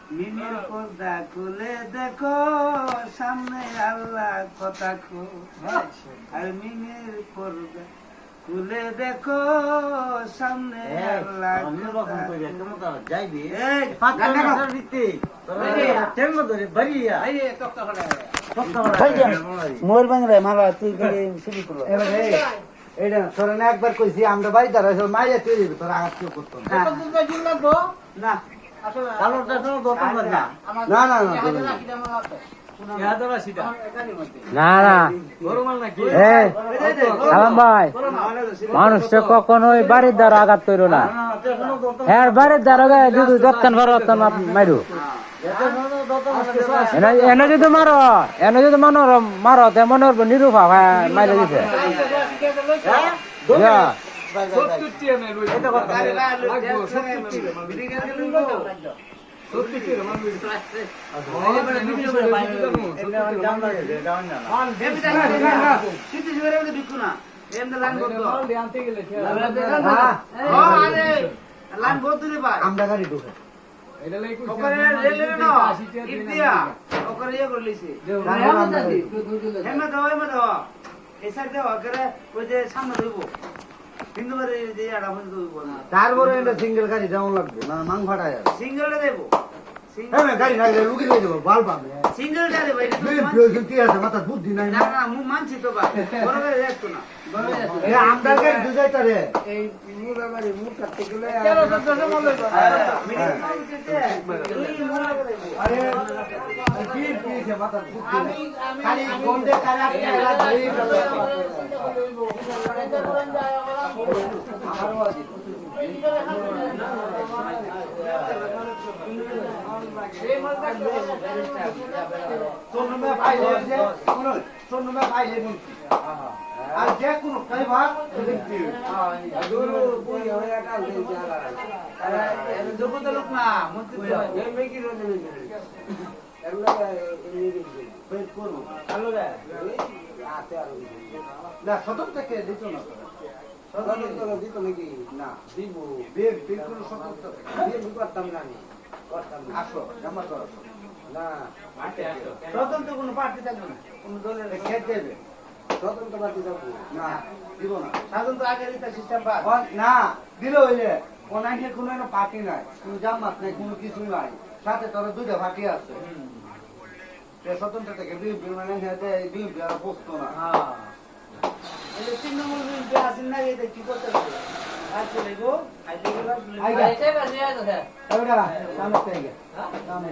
মিমির পর্দা খুলে দেখো সামনে আল্লাহ কথা কো আর মিমির পর্দা খুলে দেখো সামনে আল্লাহ কথা যাইবি এই মোর বাংলা মালা তুই শুরু করলো এইটা তোর একবার কইছি আমরা বাড়ি দাঁড়াইছি মাইয়া তুই তোর আঘাত কেউ করতো না না না না না না না সালাম ভাই মানুষটা কখনোই বাড়ির দ্বারা আঘাত করো না হ্যাঁ বাড়ির দ্বারা যদি যত্ন ভালো মারু এনে যদি মারো মনে করবো নিরূপা মাইরে দিছে আমরা গাড়ি ঢুকে তারপরে সিঙ্গেল গাড়ি যেমন লাগবে না মাং ফাটায় সিঙ্গেলটা দেবো গাড়ি না লুকি দিয়ে দেবো বাল পাবে সিঙ্গেলটা দেবো কি আছে মাথা বুদ্ধি নাই না না মু মানছি তো বা বড় গাড়ি দেখতো না আমরা গাড়ি দুজাই তারে এই মুরা বাড়ি মুর কাটতে গেলে আরে কি কি মাথা বুদ্ধি নাই খালি গন্ডে কারে আপনি এলা ধরে আর যে কোনো কই ভাগ যোগ্যতা লোক না মন্ত্রী না সদর থেকে দিত না সদর দিত নাকি না দিব বিলকুল সদর করতাম না আমি করতাম আসো জমা করো না স্বতন্ত্র কোনো পার্টি থাকবে না কোনো দলের খেতে দেবে স্বতন্ত্র পার্টি যাবো না দিব না স্বাধীনতা আগে দিতে সিস্টেম পাস না দিল হইলে ওনাকে কোনো পার্টি নাই কোনো জামাত নাই কোনো কিছু নাই সাথে তোর দুইটা পার্টি আছে স্বতন্ত্র থেকে বিএনপি মানে বিএনপি আর বসতো না এই তৃণমূল বিএনপি আসেন না এটা কি করতে হবে আর চলে গো আইতে গেল এবারে সামনে থেকে সামনে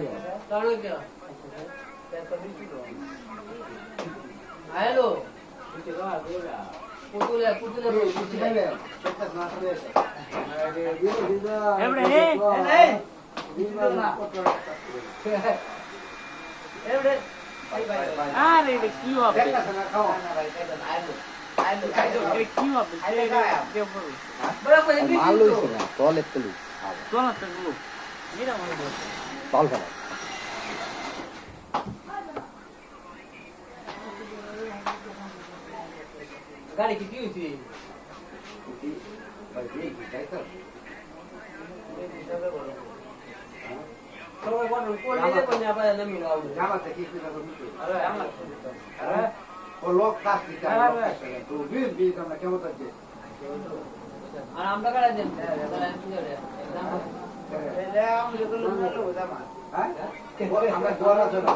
হ্যালো পুতুলে আরে কি হবে কি হবে ভালো হয়েছে না তলে তুলি তল ফেলা গাড়ি কি হয়েছে জামাতে কি ও লোক কাজ দিতে তো বিএনপি আমরা কেমন আছে আর আমরা গাড়ি দেন এটা আমি লোক না জামা হ্যাঁ আমরা দোয়ার আছে না